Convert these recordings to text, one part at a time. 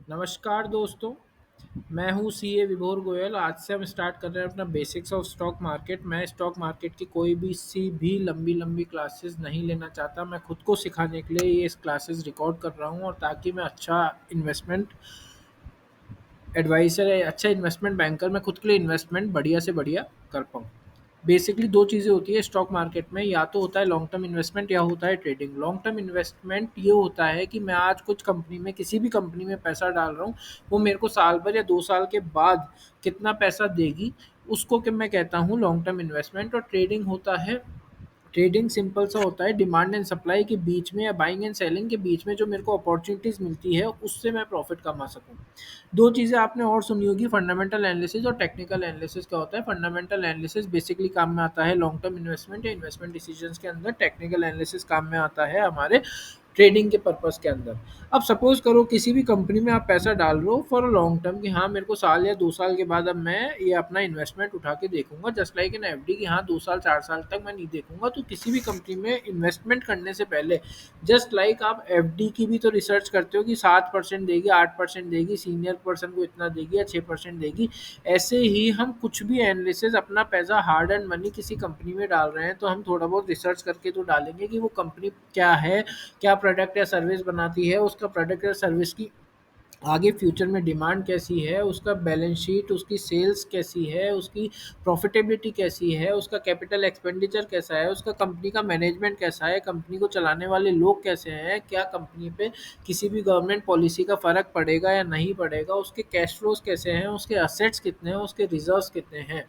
नमस्कार दोस्तों। मैं हूं सीए विभोर गोयल। आज से हम स्टार्ट कर रहे हैं अपना बेसिक्स ऑफ स्टॉक मार्केट। मैं स्टॉक मार्केट की कोई भी सी भी लंबी लंबी क्लासेस नहीं लेना चाहता। मैं खुद को सिखाने के लिए ये क्लासेस रिकॉर्ड कर रहा हूं और ताकि मैं अच्छा इन्वेस्टमेंट एडवाइज़र है, अच्छा इन्वेस्टमेंट बैंकर, मैं खुद के लिए इन्वेस्टमेंट बढ़िया से बढ़िया कर पाऊँ। बेसिकली 2 चीज़ें होती है स्टॉक मार्केट में, या तो होता है लॉन्ग टर्म इन्वेस्टमेंट या होता है ट्रेडिंग। लॉन्ग टर्म इन्वेस्टमेंट ये होता है कि मैं आज कुछ कंपनी में, किसी भी कंपनी में पैसा डाल रहा हूँ, वो मेरे को साल भर या 2 साल के बाद कितना पैसा देगी, उसको कि मैं कहता हूँ लॉन्ग टर्म इन्वेस्टमेंट। और ट्रेडिंग होता है, ट्रेडिंग सिंपल सा होता है, डिमांड एंड सप्लाई के बीच में या बाइंग एंड सेलिंग के बीच में जो मेरे को अपॉर्चुनिटीज़ मिलती है, उससे मैं प्रॉफ़िट कमा सकूँ। 2 चीज़ें आपने और सुनी होगी, फंडामेंटल एनालिसिस और टेक्निकल एनालिसिस। क्या होता है? फंडामेंटल एनालिसिस बेसिकली काम में आता है लॉन्ग टर्म इन्वेस्टमेंट या इन्वेस्टमेंट डिसीजंस के अंदर। टेक्निकल एनालिसिस काम में आता है हमारे ट्रेडिंग के पर्पस के अंदर। अब सपोज़ करो किसी भी कंपनी में आप पैसा डाल रहे हो फॉर अ लॉन्ग टर्म, कि हाँ, मेरे को साल या 2 साल के बाद अब मैं ये अपना इन्वेस्टमेंट उठा के देखूँगा, जस्ट लाइक इन एफडी, कि हाँ, 2 साल 4 साल तक मैं नहीं देखूँगा। तो किसी भी कंपनी में इन्वेस्टमेंट करने से पहले, जस्ट लाइक आप एफडी की भी तो रिसर्च करते हो कि 7% देगी, 8% देगी, सीनियर पर्सन को इतना देगी या 6% देगी। ऐसे ही हम कुछ भी एनालिसिस, अपना पैसा हार्ड एंड मनी किसी कंपनी में डाल रहे हैं, तो हम थोड़ा बहुत रिसर्च करके तो डालेंगे कि वो कंपनी क्या है, क्या प्रोडक्ट या सर्विस बनाती है, उसका प्रोडक्ट या सर्विस की आगे फ्यूचर में डिमांड कैसी है, उसका बैलेंस शीट, उसकी सेल्स कैसी है, उसकी प्रॉफिटेबिलिटी कैसी है, उसका कैपिटल एक्सपेंडिचर कैसा है, उसका कंपनी का मैनेजमेंट कैसा है, कंपनी को चलाने वाले लोग कैसे हैं, क्या कंपनी पे किसी भी गवर्नमेंट पॉलिसी का फ़र्क पड़ेगा या नहीं पड़ेगा, उसके कैश फ्लोज कैसे हैं, उसके असेट्स कितने हैं, उसके रिजर्व्स कितने हैं।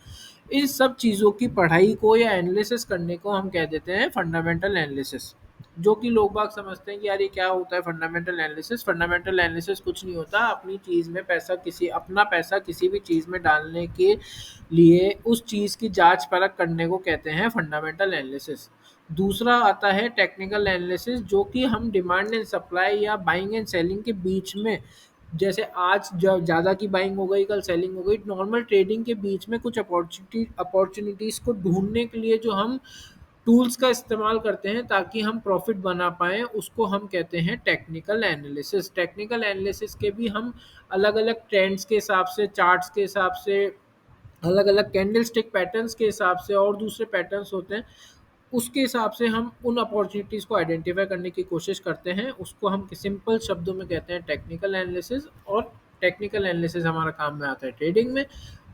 इन सब चीज़ों की पढ़ाई को या एनालिसिस करने को हम कह देते हैं फंडामेंटल एनालिसिस। जो कि लोग बाग समझते हैं कि यार ये क्या होता है फंडामेंटल एनालिसिस। फंडामेंटल एनालिसिस कुछ नहीं होता, अपनी चीज़ में पैसा, किसी अपना पैसा किसी भी चीज़ में डालने के लिए उस चीज़ की जांच परख करने को कहते हैं फंडामेंटल एनालिसिस। दूसरा आता है टेक्निकल एनालिसिस, जो कि हम डिमांड एंड सप्लाई या बाइंग एंड सेलिंग के बीच में, जैसे आज जब ज़्यादा की बाइंग हो गई, कल सेलिंग हो गई, नॉर्मल ट्रेडिंग के बीच में कुछ अपॉर्चुनिटीज़ को ढूंढने के लिए जो हम टूल्स का इस्तेमाल करते हैं ताकि हम प्रॉफिट बना पाएँ, उसको हम कहते हैं टेक्निकल एनालिसिस। टेक्निकल एनालिसिस के भी हम अलग-अलग ट्रेंड्स के हिसाब से, चार्ट्स के हिसाब से, अलग-अलग कैंडलस्टिक पैटर्न्स के हिसाब से और दूसरे पैटर्न्स होते हैं, उसके हिसाब से हम उन अपॉर्चुनिटीज़ को आइडेंटिफ़ाई करने की कोशिश करते हैं। उसको हम सिंपल शब्दों में कहते हैं टेक्निकल एनालिसिस। और टेक्निकल एनालिसिस हमारा काम में आता है ट्रेडिंग में।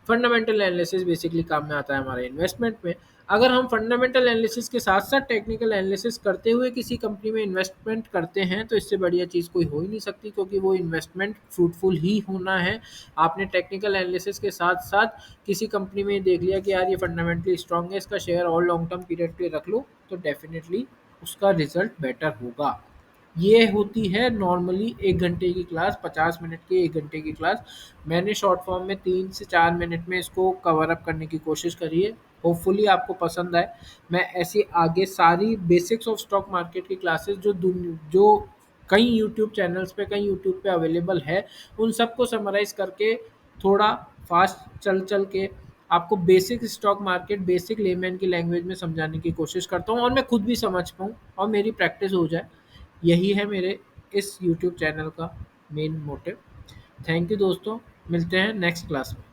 फंडामेंटल एनालिसिस बेसिकली काम में आता है हमारे इन्वेस्टमेंट में। अगर हम फंडामेंटल एनालिसिस के साथ-साथ टेक्निकल एनालिसिस करते हुए किसी कंपनी में इन्वेस्टमेंट करते हैं, तो इससे बढ़िया चीज़ कोई हो ही नहीं सकती, क्योंकि वो इन्वेस्टमेंट फ्रूटफुल ही होना है। आपने टेक्निकल एनालिसिस के साथ-साथ किसी कंपनी में देख लिया कि यार ये फंडामेंटली स्ट्रॉन्ग है, इसका शेयर और लॉन्ग टर्म पीरियड पे रख लो, तो डेफ़िनिटली उसका रिज़ल्ट बेटर होगा। ये होती है नॉर्मली 1 घंटे की क्लास, 50 मिनट की 1 घंटे की क्लास। मैंने शॉर्ट फॉर्म में 3 से 4 मिनट में इसको कवर अप करने की कोशिश करी है। होपफुली आपको पसंद आए। मैं ऐसी आगे सारी बेसिक्स ऑफ स्टॉक मार्केट की क्लासेस जो कई यूट्यूब चैनल्स पे, कई यूट्यूब पे अवेलेबल है, उन सबको समराइज़ करके थोड़ा फास्ट चल के आपको basic stock market, basic layman की लैंग्वेज में समझाने की कोशिश करता हूँ, और मैं खुद भी समझ पाऊँ और मेरी प्रैक्टिस हो जाए। यही है मेरे इस यूट्यूब चैनल का मेन मोटिव। थैंक यू दोस्तों, मिलते हैं नेक्स्ट क्लास में।